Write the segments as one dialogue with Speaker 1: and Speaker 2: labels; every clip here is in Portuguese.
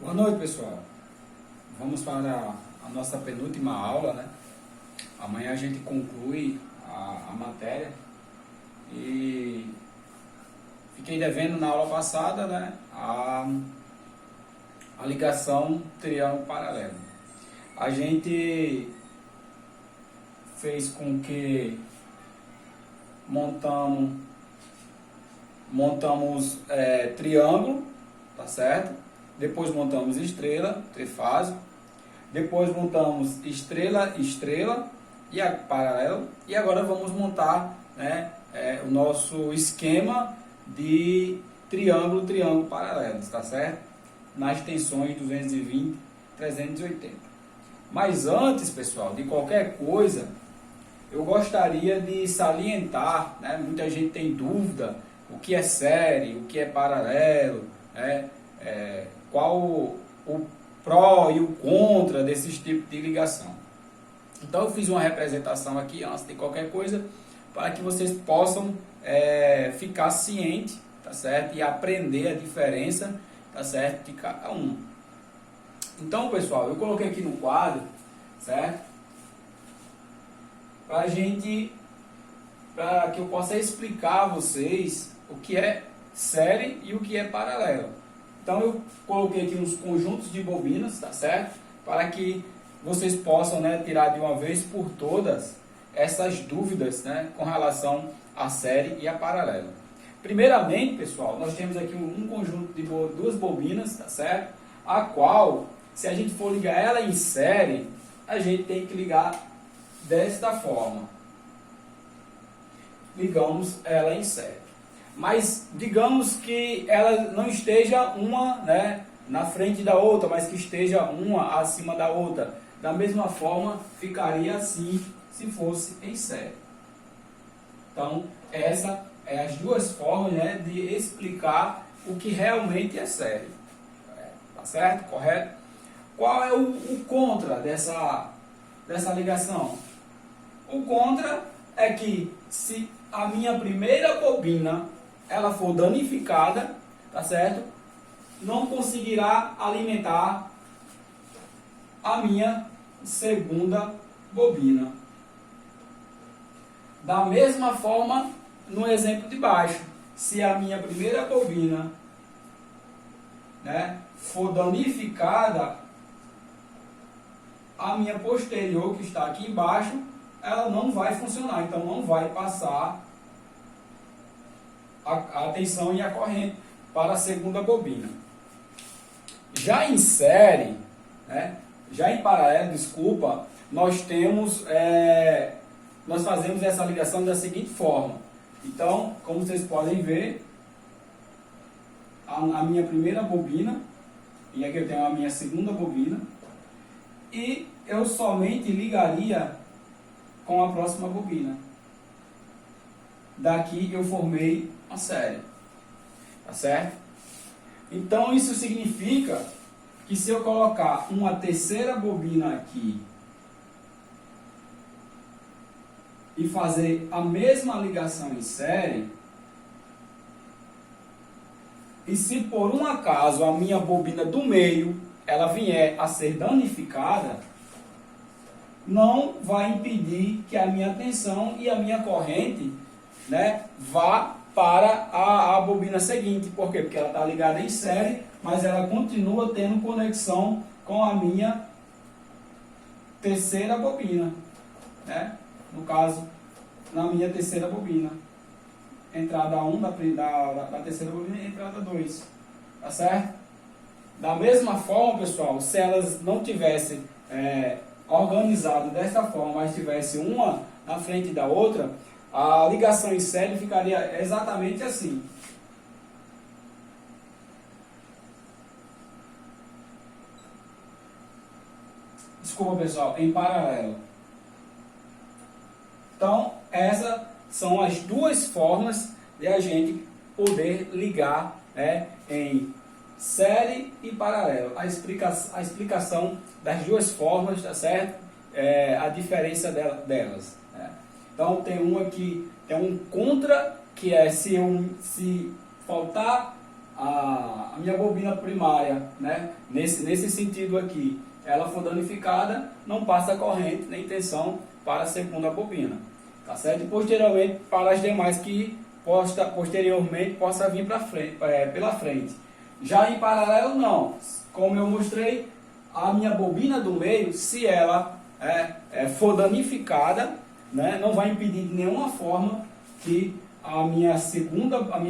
Speaker 1: Boa noite, pessoal. Vamos para a nossa penúltima aula, né? Amanhã a gente conclui a matéria e fiquei devendo na aula passada, né? A ligação triângulo paralelo. A gente fez com que montamos triângulo, tá certo? Depois montamos estrela, trifásico. Depois montamos estrela, estrela e a paralelo. E agora vamos montar, né, o nosso esquema de triângulo, triângulo paralelo, tá certo? Nas tensões 220, 380. Mas antes, pessoal, de qualquer coisa, eu gostaria de salientar, né, muita gente tem dúvida, o que é série, o que é paralelo, né, qual o pró e o contra desses tipos de ligação. Então eu fiz uma representação aqui antes de qualquer coisa para que vocês possam ficar cientes, tá certo? E aprender a diferença, tá certo, de cada um. Então, pessoal, eu coloquei aqui no quadro, certo? Para que eu possa explicar a vocês o que é série e o que é paralelo. Então eu coloquei aqui uns conjuntos de bobinas, tá certo? Para que vocês possam, né, tirar de uma vez por todas essas dúvidas, né, com relação à série e a paralelo. Primeiramente, pessoal, nós temos aqui um conjunto de duas bobinas, tá certo? A qual, se a gente for ligar ela em série, a gente tem que ligar desta forma. Ligamos ela em série. Mas digamos que ela não esteja uma, né, na frente da outra, mas que esteja uma acima da outra. Da mesma forma, ficaria assim se fosse em série. Então, essa é as duas formas, né, de explicar o que realmente é série. Tá certo? Correto? Qual é o contra dessa ligação? O contra é que se a minha primeira bobina ela for danificada, tá certo? Não conseguirá alimentar a minha segunda bobina. Da mesma forma, no exemplo de baixo, se a minha primeira bobina, né, for danificada, a minha posterior, que está aqui embaixo, ela não vai funcionar, então não vai passar a tensão e a corrente para a segunda bobina. Já em série, né, já em paralelo, desculpa, nós fazemos essa ligação da seguinte forma. Então, como vocês podem ver, a minha primeira bobina, e aqui eu tenho a minha segunda bobina, e eu somente ligaria com a próxima bobina. Daqui eu formei uma série, tá certo? Então isso significa que se eu colocar uma terceira bobina aqui e fazer a mesma ligação em série, e se por um acaso a minha bobina do meio ela vier a ser danificada, não vai impedir que a minha tensão e a minha corrente, né, vá para a bobina seguinte. Por quê? Porque ela está ligada em série, mas ela continua tendo conexão com a minha terceira bobina, né? No caso, na minha terceira bobina. Entrada 1 da terceira bobina e entrada 2. Tá certo? Da mesma forma, pessoal, se elas não tivessem organizado desta forma, mas tivesse uma na frente da outra, a ligação em série ficaria exatamente assim. Desculpa, pessoal, em paralelo. Então, essas são as duas formas de a gente poder ligar, né, em série e paralelo. A explicação das duas formas, tá certo? A diferença delas. Né? Então tem um aqui, tem um contra, que é se faltar a a minha bobina primária, né, nesse sentido aqui, ela for danificada, não passa corrente nem tensão para a segunda bobina, tá certo? E posteriormente para as demais que posteriormente possa vir pela frente. Já em paralelo não, como eu mostrei, a minha bobina do meio, se ela for danificada, né, não vai impedir de nenhuma forma que a minha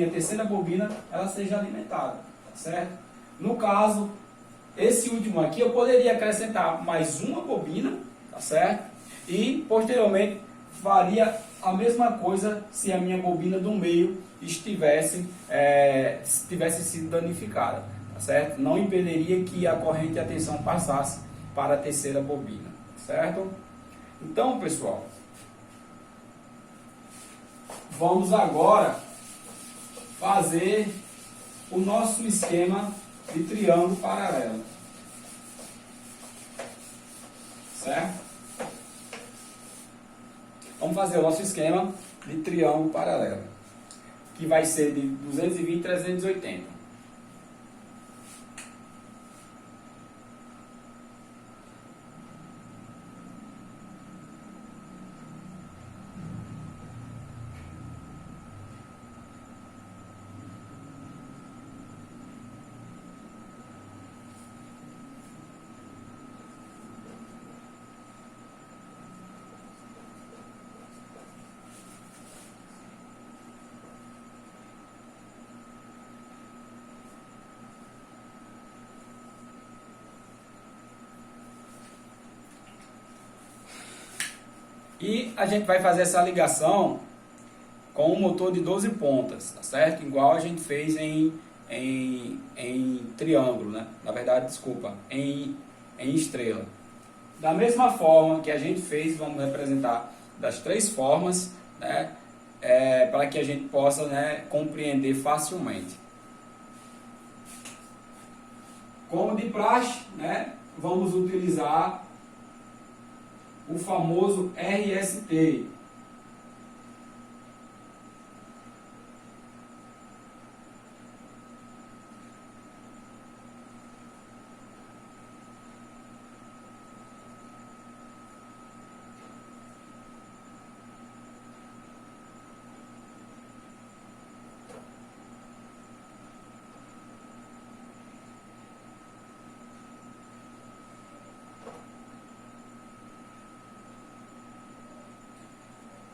Speaker 1: terceira bobina ela seja alimentada, tá certo? No caso, esse último aqui eu poderia acrescentar mais uma bobina, tá certo? E posteriormente faria a mesma coisa se a minha bobina do meio tivesse sido danificada, tá certo? Não impediria que a corrente e a tensão passasse para a terceira bobina, certo? Então, pessoal, vamos agora fazer o nosso esquema de triângulo paralelo, certo? Vamos fazer o nosso esquema de triângulo paralelo, que vai ser de 220 a 380. E a gente vai fazer essa ligação com um motor de 12 pontas, tá certo? Igual a gente fez em triângulo, né? Na verdade, desculpa, em estrela. Da mesma forma que a gente fez, vamos representar das três formas, né? Para que a gente possa, né, compreender facilmente. Como de praxe, né, vamos utilizar o famoso RST.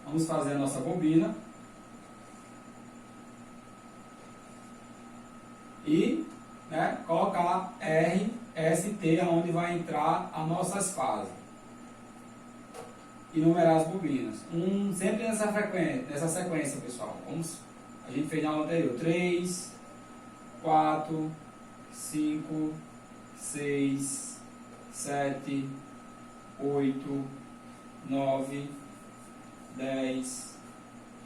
Speaker 1: Vamos fazer a nossa bobina e, né, colocar RST onde vai entrar as nossas fases e numerar as bobinas. Sempre nessa sequência, pessoal. Como a gente fez na aula anterior. 3, 4, 5, 6, 7, 8, 9, 10,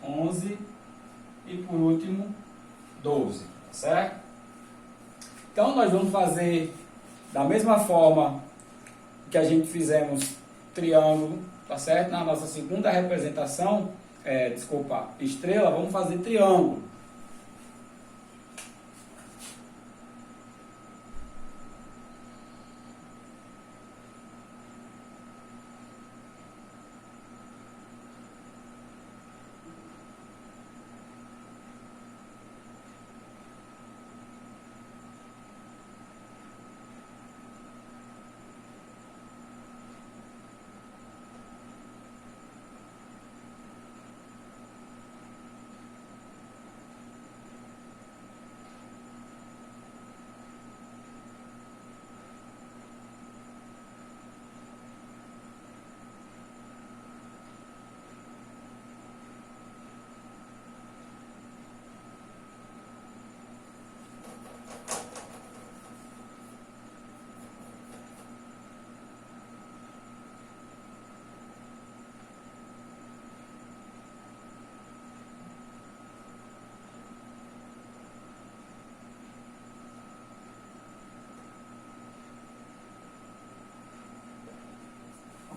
Speaker 1: 11 e por último 12, certo? Então nós vamos fazer da mesma forma que a gente fizemos triângulo, tá certo? Na nossa segunda representação, estrela, vamos fazer triângulo.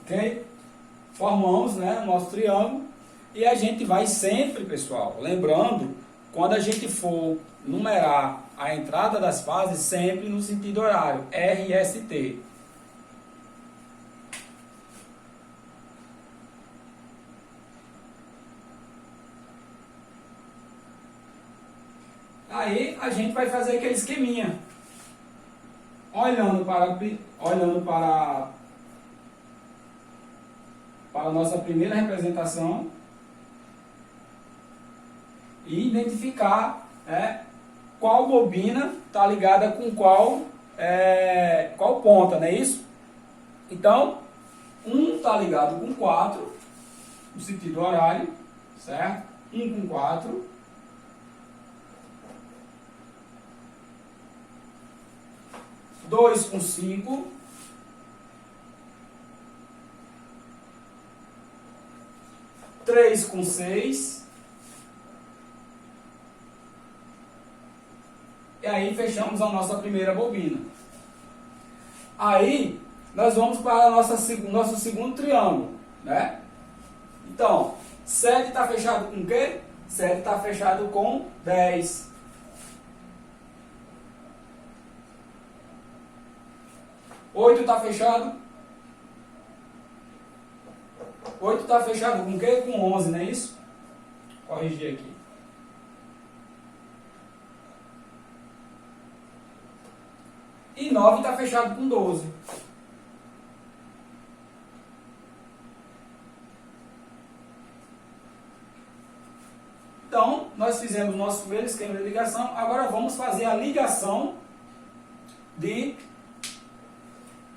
Speaker 1: Ok? Formamos, né, o nosso triângulo e a gente vai sempre, pessoal, lembrando, quando a gente for numerar a entrada das fases sempre no sentido horário, RST. Aí a gente vai fazer aquele esqueminha. Olhando para a nossa primeira representação e identificar, né, qual bobina está ligada com qual ponta, não é isso? Então, 1 está ligado com 4, no sentido horário, certo? 1 com 4. 2 com 5. 3 com 6. E aí fechamos a nossa primeira bobina. Aí nós vamos para nosso segundo triângulo, né? Então, 7 está fechado com o quê? 7 está fechado com 10. 8 está fechado. 8 está fechado com o quê? Com 11, não é isso? Corrigir aqui. E 9 está fechado com 12. Então, nós fizemos o nosso primeiro esquema de ligação. Agora vamos fazer a ligação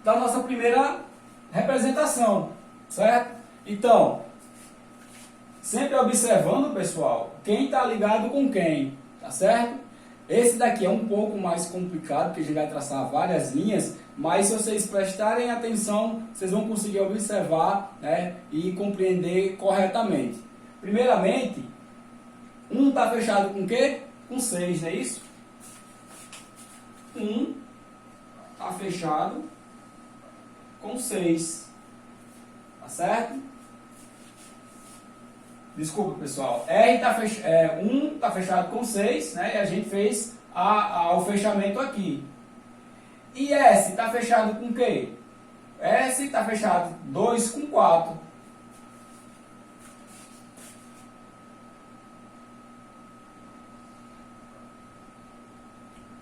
Speaker 1: da nossa primeira representação, certo? Então, sempre observando, pessoal, quem está ligado com quem, tá certo? Esse daqui é um pouco mais complicado, porque a gente vai traçar várias linhas, mas se vocês prestarem atenção, vocês vão conseguir observar, né, e compreender corretamente. Primeiramente, 1 está fechado com o quê? Com 6, não é isso? 1 está fechado com 6, tá certo? Desculpa, pessoal. 1 está fechado com 6, né? E a gente fez o fechamento aqui. E S está fechado com o quê? S está fechado 2 com 4.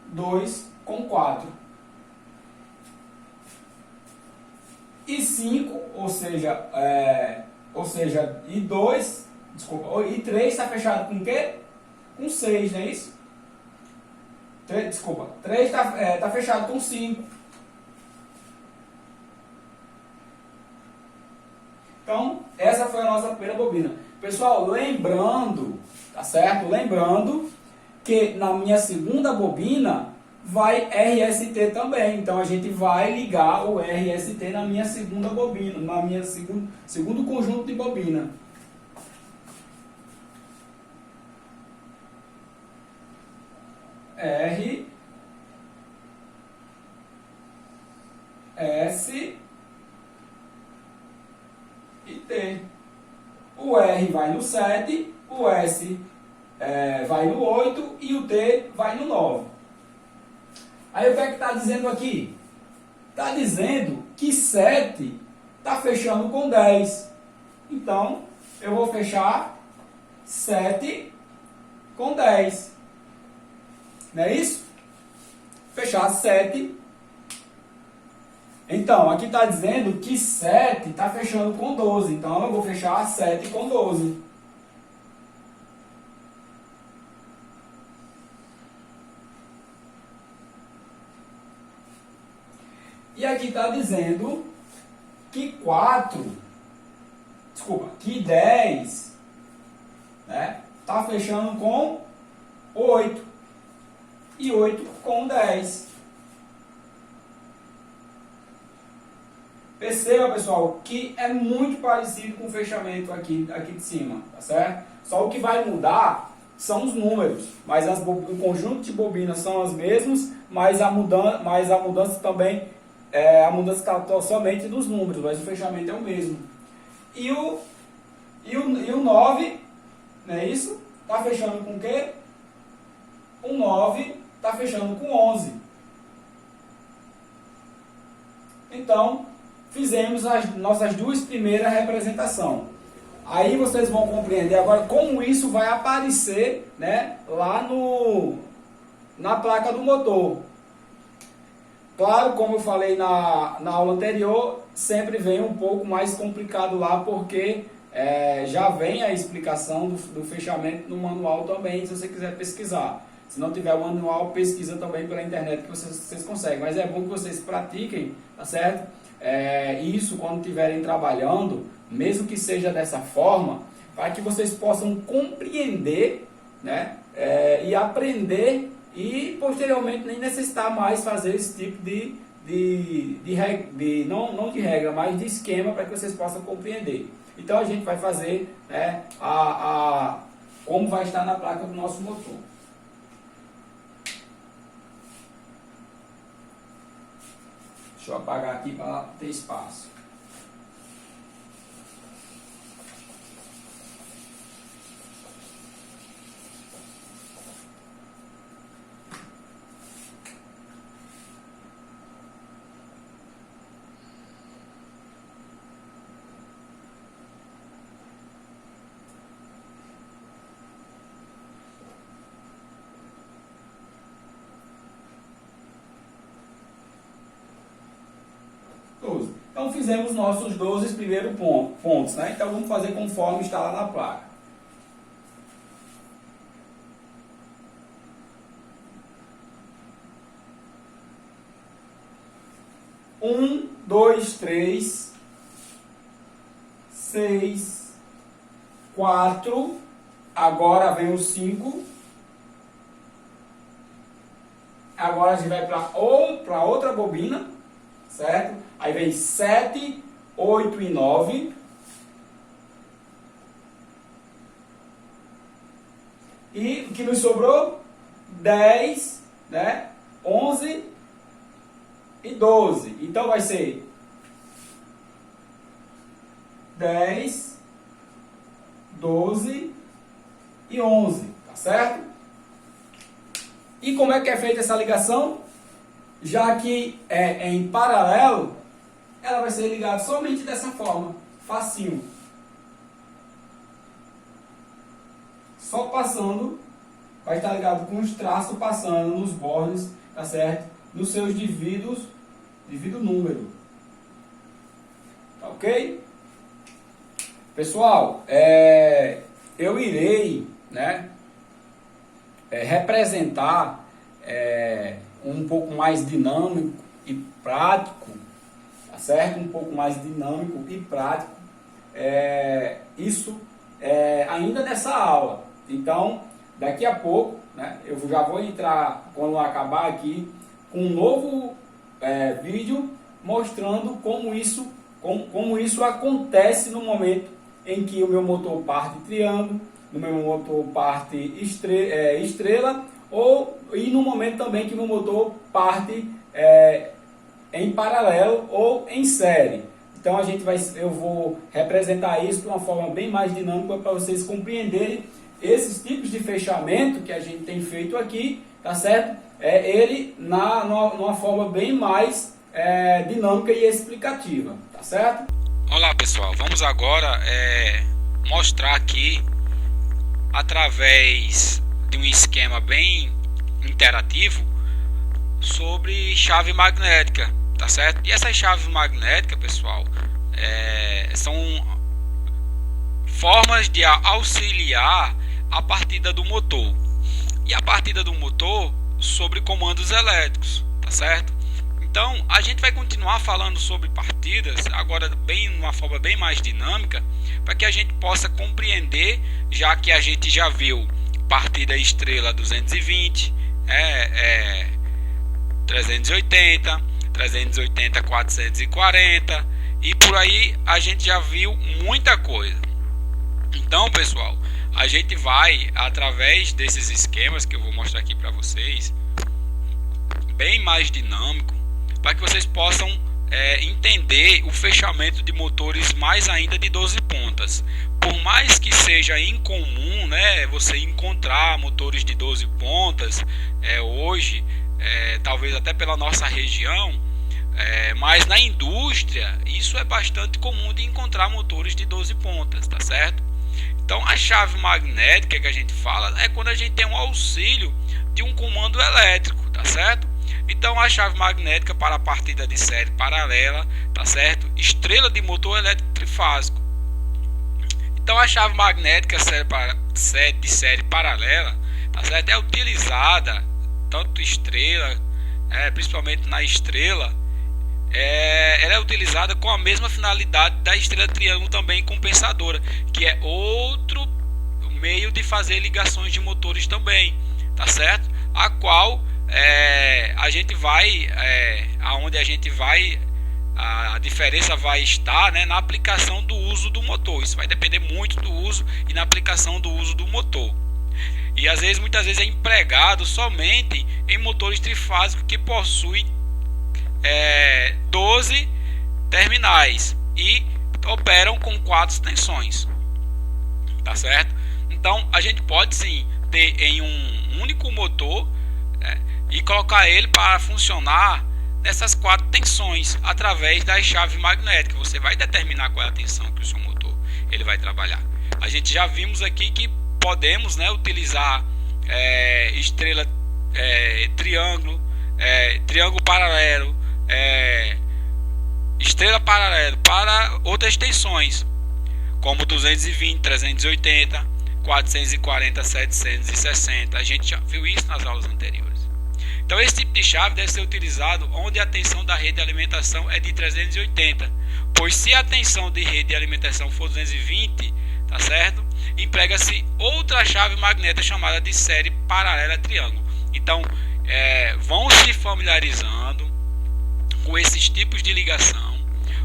Speaker 1: 2 com 4. E 5, ou seja, e 2, desculpa, e 3 está fechado com o quê? Com 6, não é isso? 3 está fechado com 5. Então, essa foi a nossa primeira bobina. Pessoal, lembrando, tá certo? Lembrando que na minha segunda bobina vai RST também. Então, a gente vai ligar o RST na minha segunda bobina, na minha segundo conjunto de bobina. R, S e T. O R vai no 7, o S vai no 8 e o T vai no 9. Aí o que é que está dizendo aqui? Está dizendo que 7 está fechando com 10. Então, eu vou fechar 7 com 10. Não é isso? Fechar 7. Então, aqui está dizendo que 7 está fechando com 12. Então, eu vou fechar 7 com 12. E aqui está dizendo que 10, né, está fechando com 8. E 8 com 10. Perceba, pessoal, que é muito parecido com o fechamento aqui de cima, tá certo? Só o que vai mudar são os números, mas o conjunto de bobinas são as mesmas, mas a mudança também a mudança está somente dos números, mas o fechamento é o mesmo. E o 9, não é isso? Está fechando com o quê? O 9 está fechando com 11. Então, fizemos as nossas duas primeiras representações. Aí vocês vão compreender agora como isso vai aparecer, né, lá na placa do motor. Claro, como eu falei na aula anterior, sempre vem um pouco mais complicado lá, porque já vem a explicação do fechamento no manual também, se você quiser pesquisar. Se não tiver o manual, pesquisa também pela internet que vocês conseguem. Mas é bom que vocês pratiquem, tá certo? Isso quando estiverem trabalhando, mesmo que seja dessa forma, para que vocês possam compreender, né? E aprender e posteriormente nem necessitar mais fazer esse tipo não de regra, mas de esquema para que vocês possam compreender. Então a gente vai fazer, né, como vai estar na placa do nosso motor. Deixa eu apagar aqui para ter espaço. Então fizemos nossos 12 primeiros pontos, né? Então vamos fazer conforme está lá na placa. 1, 2, 3, 6, 4, agora vem o 5. Agora a gente vai para outra bobina, certo? Aí vem 7, 8 e 9. E o que nos sobrou? 10, né? 11 e 12. Então vai ser 10, 12 e 11, tá certo? E como é que é feita essa ligação? Já que é em paralelo, ela vai ser ligada somente dessa forma, facinho. Só passando, vai estar ligado com os traços passando nos bordes, tá certo? Nos seus devido número. Tá ok? Pessoal, eu irei, né, representar um pouco mais dinâmico e prático, tá certo? Um pouco mais dinâmico e prático. Isso ainda nessa aula. Então, daqui a pouco, né, eu já vou entrar, quando acabar aqui, com um novo vídeo mostrando como isso acontece no momento em que o meu motor parte triângulo, no meu motor parte estrela, e no momento também que o meu motor parte em paralelo ou em série. Então eu vou representar isso de uma forma bem mais dinâmica para vocês compreenderem esses tipos de fechamento que a gente tem feito aqui, tá certo? Ele numa forma bem mais dinâmica e explicativa, tá certo?
Speaker 2: Olá pessoal, vamos agora mostrar aqui através de um esquema bem interativo sobre chave magnética, tá certo? E essas chaves magnéticas, pessoal, são formas de auxiliar a partida do motor, e a partida do motor sobre comandos elétricos, tá certo? Então a gente vai continuar falando sobre partidas agora de uma forma bem mais dinâmica, para que a gente possa compreender, já que a gente já viu partida estrela 220, 380, 380, 440 e por aí a gente já viu muita coisa. Então pessoal, a gente vai através desses esquemas que eu vou mostrar aqui para vocês, bem mais dinâmico, para que vocês possam entender o fechamento de motores mais ainda de 12 pontas. Por mais que seja incomum, né, você encontrar motores de 12 pontas hoje, talvez até pela nossa região, mas na indústria isso é bastante comum de encontrar motores de 12 pontas, tá certo? Então a chave magnética que a gente fala é quando a gente tem um auxílio de um comando elétrico, tá certo? Então a chave magnética para a partida de série paralela, tá certo? Estrela de motor elétrico trifásico. Então a chave magnética de série paralela, tá certo? É utilizada tanto estrela, principalmente na estrela, ela é utilizada com a mesma finalidade da estrela triângulo também compensadora, que é outro meio de fazer ligações de motores também, tá certo? A qual a gente vai, aonde a gente vai, a diferença vai estar, né, na aplicação do uso do motor. Isso vai depender muito do uso e na aplicação do uso do motor. E muitas vezes é empregado somente em motores trifásicos que possuem 12 terminais e operam com 4 tensões, tá certo? Então a gente pode sim ter em um único motor e colocar ele para funcionar nessas 4 tensões através das chaves magnéticas. Você vai determinar qual é a tensão que o seu motor ele vai trabalhar. A gente já vimos aqui que podemos, né, utilizar estrela, triângulo, triângulo paralelo, estrela paralelo para outras tensões, como 220, 380, 440, 760. A gente já viu isso nas aulas anteriores. Então esse tipo de chave deve ser utilizado onde a tensão da rede de alimentação é de 380, pois se a tensão de rede de alimentação for 220, tá certo? Emprega-se outra chave magnética chamada de série paralela triângulo. Então vão se familiarizando com esses tipos de ligação,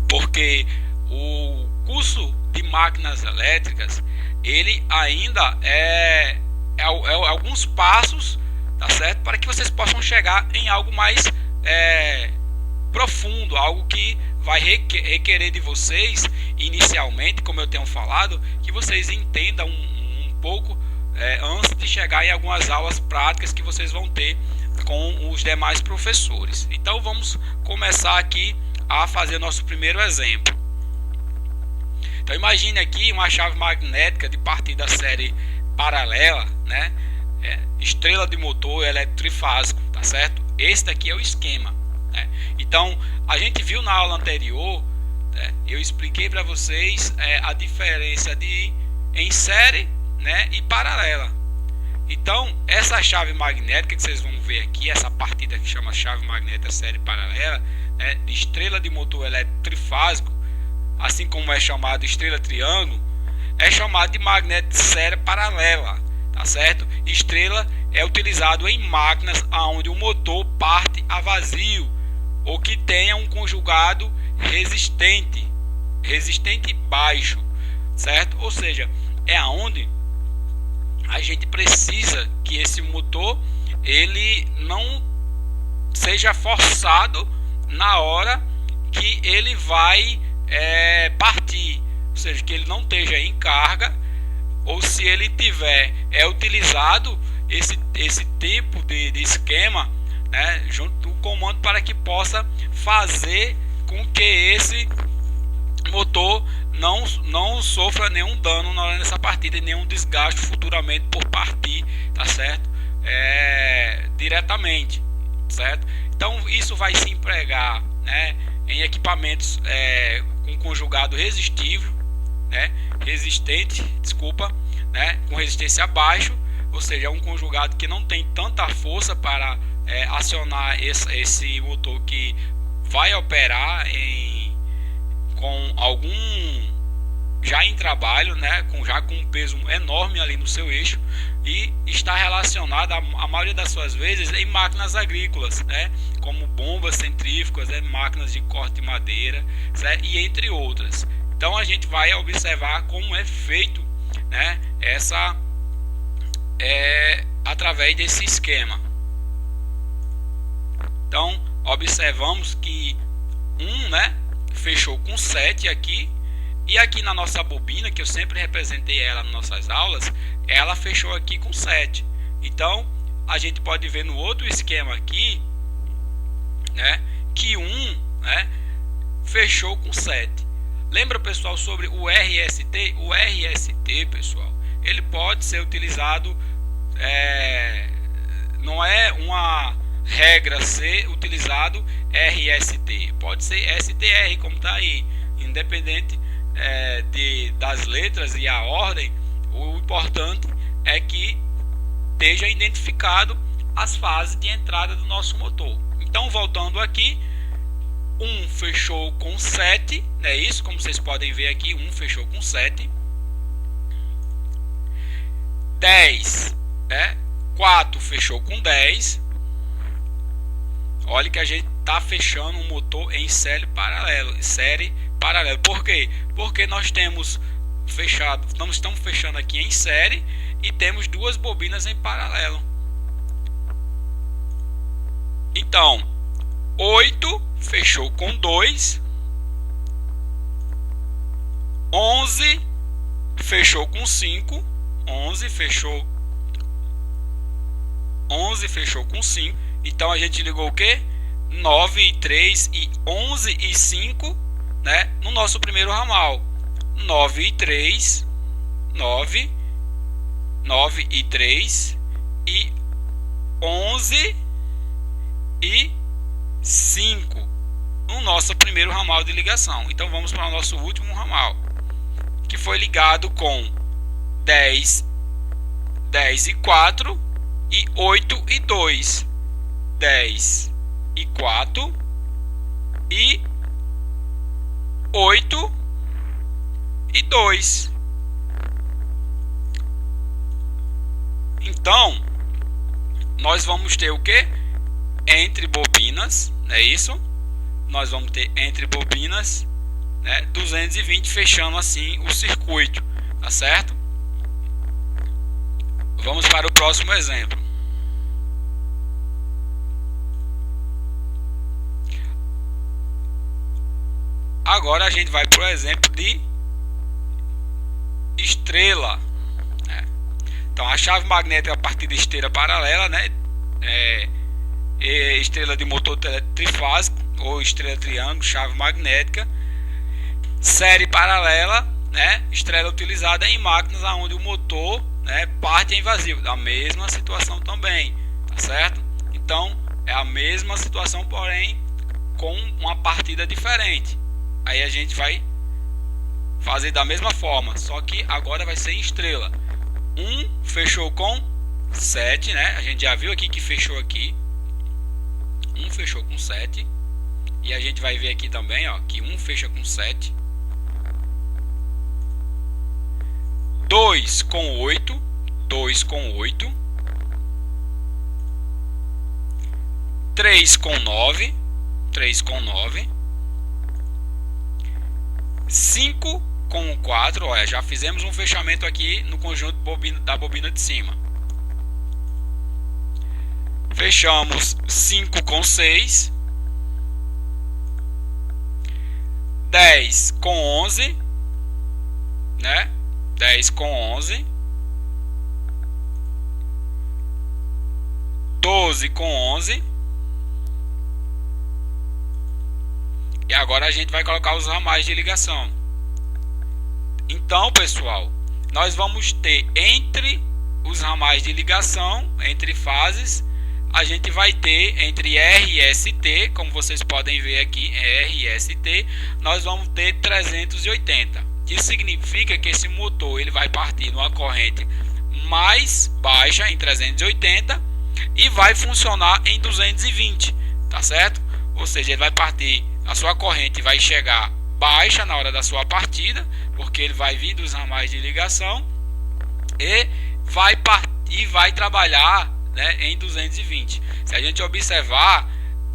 Speaker 2: porque o curso de máquinas elétricas ele ainda é alguns passos, tá certo, para que vocês possam chegar em algo mais profundo, algo que vai requerer de vocês inicialmente, como eu tenho falado, que vocês entendam um pouco antes de chegar em algumas aulas práticas que vocês vão ter com os demais professores. Então vamos começar aqui a fazer nosso primeiro exemplo. Então imagine aqui uma chave magnética de partida série paralela, né? Estrela de motor elétrico trifásico, tá certo? Esse daqui é o esquema, né? Então a gente viu na aula anterior, eu expliquei para vocês a diferença de em série, né, e paralela. Então essa chave magnética que vocês vão ver aqui, essa partida que chama chave magnética série paralela, né, de estrela de motor elétrico trifásico, assim como é chamado estrela triângulo, é chamado de magnético de série paralela, tá certo? Estrela é utilizado em máquinas onde o motor parte a vazio ou que tenha um conjugado resistente baixo, certo? Ou seja, é aonde a gente precisa que esse motor ele não seja forçado na hora que ele vai partir, ou seja, que ele não esteja em carga, ou se ele tiver utilizado esse tipo de esquema, né, junto do comando para que possa fazer com que esse motor não sofra nenhum dano na hora dessa partida e nenhum desgaste futuramente por partir, tá certo? Diretamente, certo? Então isso vai se empregar, né, em equipamentos com conjugado resistivo, né, com resistência abaixo, ou seja, é um conjugado que não tem tanta força para acionar esse motor que vai operar com algum já em trabalho, né, com um peso enorme ali no seu eixo, e está relacionado a maioria das suas vezes em máquinas agrícolas, né, como bombas centrífugas, máquinas de corte de madeira, certo? E entre outras. Então a gente vai observar como é feito, né, através desse esquema. Então observamos que 1, né, fechou com 7 aqui, e aqui na nossa bobina, que eu sempre representei ela nas nossas aulas, ela fechou aqui com 7. Então, a gente pode ver no outro esquema aqui, né, que 1, né, fechou com 7. Lembra, pessoal, sobre o RST? O RST, pessoal, ele pode ser utilizado, não é uma regra ser utilizado RST, pode ser STR, como está aí, independente das letras e a ordem. O importante é que esteja identificado as fases de entrada do nosso motor. Então, voltando aqui, 1 fechou com 7, né? Isso, como vocês podem ver aqui, 1 fechou com 7. 10, né? 4 fechou com 10. Olha que a gente está fechando um motor em série paralelo. Por quê? Porque nós temos fechado, estamos fechando aqui em série e temos duas bobinas em paralelo. Então, 8 fechou com 2. 11 fechou com 5. 11 fechou com 5. Então a gente ligou o que? 9 e 3 e 11 e 5, né? No nosso primeiro ramal. 9 e 3, 9 e 3 e 11 e 5 no nosso primeiro ramal de ligação. Então vamos para o nosso último ramal, que foi ligado com 10 e 4 e 8 e 2. 10 e 4 e 8 e 2. Então, nós vamos ter o que? Entre bobinas, não é isso? Nós vamos ter entre bobinas, né, 220, fechando assim o circuito, tá certo? Vamos para o próximo exemplo. Agora a gente vai para o exemplo de estrela, né? Então a chave magnética a partir de esteira paralela, né? Estrela de motor trifásico ou estrela triângulo, chave magnética, série paralela, né? Estrela utilizada em máquinas onde o motor, né, parte em vazio, da mesma situação também, tá certo? Então é a mesma situação, porém com uma partida diferente. Aí a gente vai fazer da mesma forma, só que agora vai ser em estrela. 1 fechou com 7, né? A gente já viu aqui que fechou aqui. 1 fechou com 7. E a gente vai ver aqui também, ó, que 1 fecha com 7. 2 com 8. 2 com 8. 3 com 9. 3 com 9. 5 com 4, olha, já fizemos um fechamento aqui no conjunto da bobina de cima. Fechamos 5 com 6. 10 com 11, né? 10 com 11. 12 com 11. E agora a gente vai colocar os ramais de ligação. Então, pessoal, nós vamos ter entre os ramais de ligação, entre fases, a gente vai ter entre RST, como vocês podem ver aqui, RST, nós vamos ter 380. Isso significa que esse motor ele vai partir numa corrente mais baixa, em 380, e vai funcionar em 220, tá certo? Ou seja, ele vai partir, a sua corrente vai chegar baixa na hora da sua partida, porque ele vai vir dos ramais de ligação e vai trabalhar, né, em 220. Se a gente observar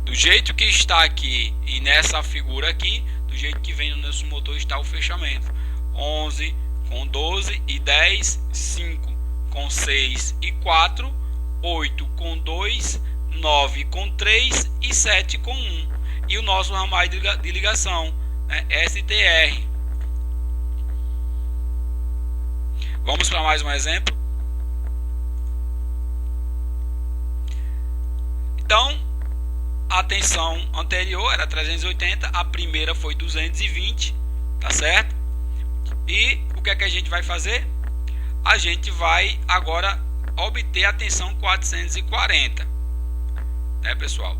Speaker 2: do jeito que está aqui e nessa figura aqui, do jeito que vem no nosso motor está o fechamento: 11 com 12 e 10, 5 com 6 e 4, 8 com 2, 9 com 3 e 7 com 1. e o nosso ramal de ligação, né, STR. Vamos para mais um exemplo. Então, a tensão anterior era 380, a primeira foi 220, tá certo? E o que é que a gente vai fazer? A gente vai agora obter a tensão 440, né, pessoal?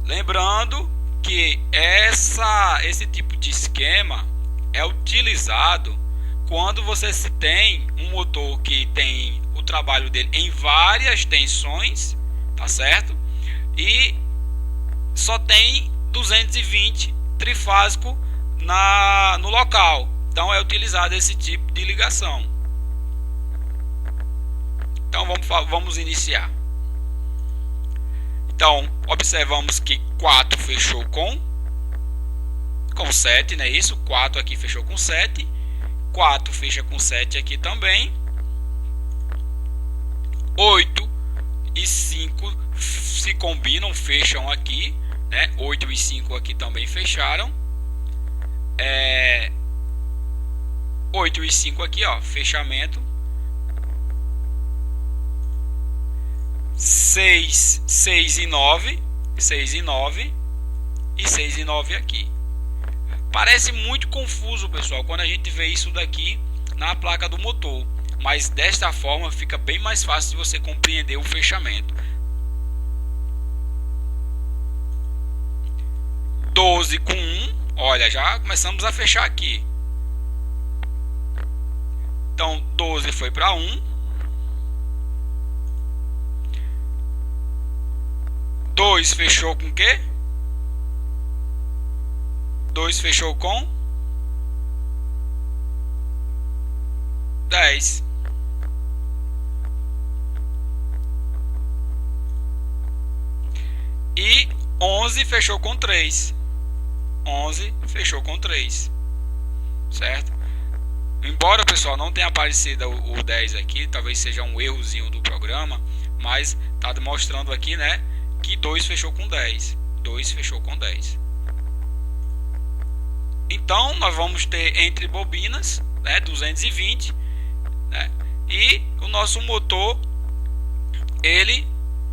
Speaker 2: Lembrando que esse tipo de esquema é utilizado quando você tem um motor que tem o trabalho dele em várias tensões, tá certo? E só tem 220 trifásico no local. Então é utilizado esse tipo de ligação. Então vamos iniciar. Então observamos que 4 fechou com 7, não é isso? 4 aqui fechou com 7. 4 fecha com 7 aqui também. 8 e 5 se combinam, fecham aqui, né? 8 e 5 aqui também fecharam. 8 e 5 aqui, ó, fechamento. 6 e 9. 6 e 9. E 6 e 9 aqui. Parece muito confuso, pessoal, quando a gente vê isso daqui na placa do motor. Mas desta forma fica bem mais fácil de você compreender o fechamento. 12 com 1. Olha, já começamos a fechar aqui. Então 12 foi para 1. 2 fechou com o quê? 2 fechou com 10. E 11 fechou com 3. 11 fechou com 3. Certo? Embora, pessoal, não tenha aparecido o 10 aqui, talvez seja um errozinho do programa, mas está demonstrando aqui, né, que 2 fechou com 10. 2 fechou com 10. Então nós vamos ter entre bobinas, né, 220, né, e o nosso motor ele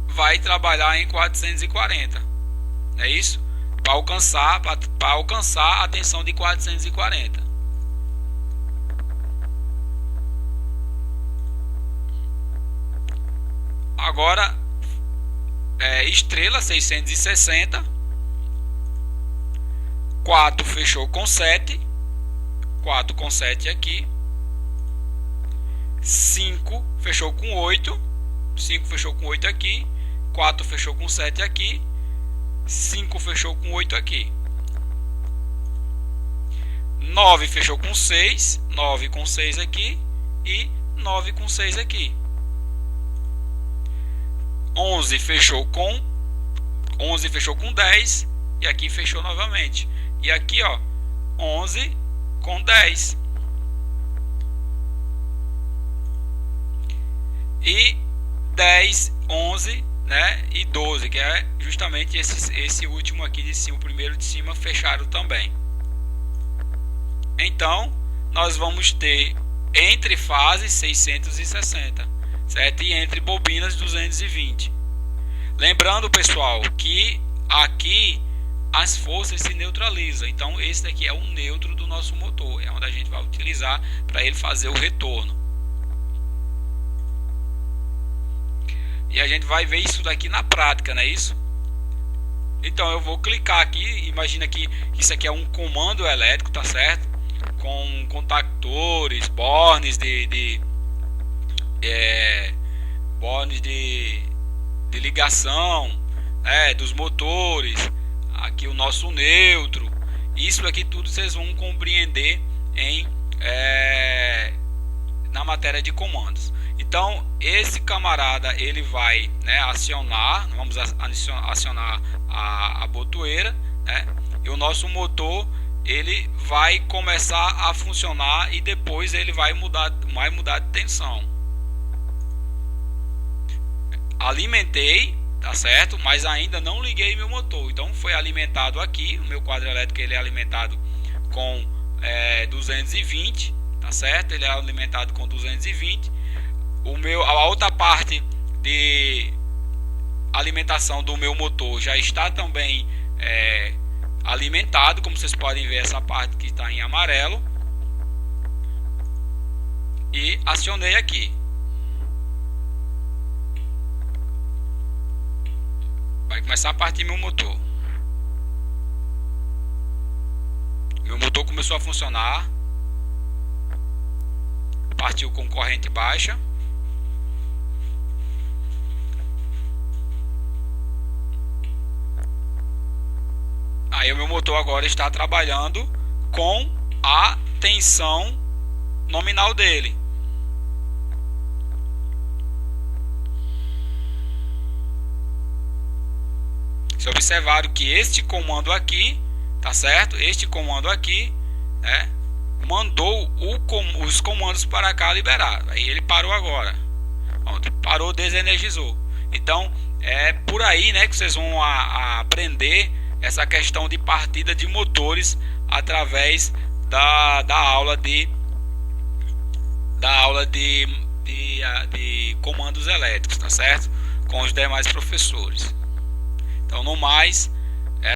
Speaker 2: vai trabalhar em 440, é isso? Para alcançar a tensão de 440. Agora estrela 660. 4 fechou com 7. 4 com 7 aqui. 5 fechou com 8. 5 fechou com 8 aqui. 4 fechou com 7 aqui. 5 fechou com 8 aqui. 9 fechou com 6. 9 com 6 aqui. E 9 com 6 aqui. 11 fechou com 10. E aqui fechou novamente. E aqui, ó, 11 com 10. E 10, 11, né? E 12, que é justamente esse último aqui de cima, o primeiro de cima, fecharam também. Então, nós vamos ter entre fases 660, certo? E entre bobinas 220. Lembrando, pessoal, que aqui as forças se neutralizam. Então esse daqui é o neutro do nosso motor, é onde a gente vai utilizar para ele fazer o retorno. E a gente vai ver isso daqui na prática, não é isso? Então eu vou clicar aqui, imagina que isso aqui é um comando elétrico, tá certo? Com contactores, bornes de ligação, né, dos motores. Aqui o nosso neutro. Isso aqui tudo vocês vão compreender na matéria de comandos. Então esse camarada ele vai, né, acionar, vamos acionar a botoeira, né, e o nosso motor ele vai começar a funcionar e depois ele vai mudar de tensão. Alimentei, tá certo? Mas ainda não liguei meu motor. Então foi alimentado aqui, o meu quadro elétrico ele é alimentado com 220, tá certo? Ele é alimentado com 220. A outra parte de alimentação do meu motor já está também alimentado, como vocês podem ver, essa parte que está em amarelo, e acionei aqui. Vai começar a partir meu motor. Meu motor começou a funcionar, partiu com corrente baixa. Aí o meu motor agora está trabalhando com a tensão nominal dele. Se observaram que este comando aqui, tá certo? Este comando aqui, né, mandou os comandos para cá liberar. Aí ele parou agora. Pronto, parou, desenergizou. Então é por aí, né, que vocês vão aprender essa questão de partida de motores através da aula de comandos elétricos, tá certo? Com os demais professores. Então, no mais,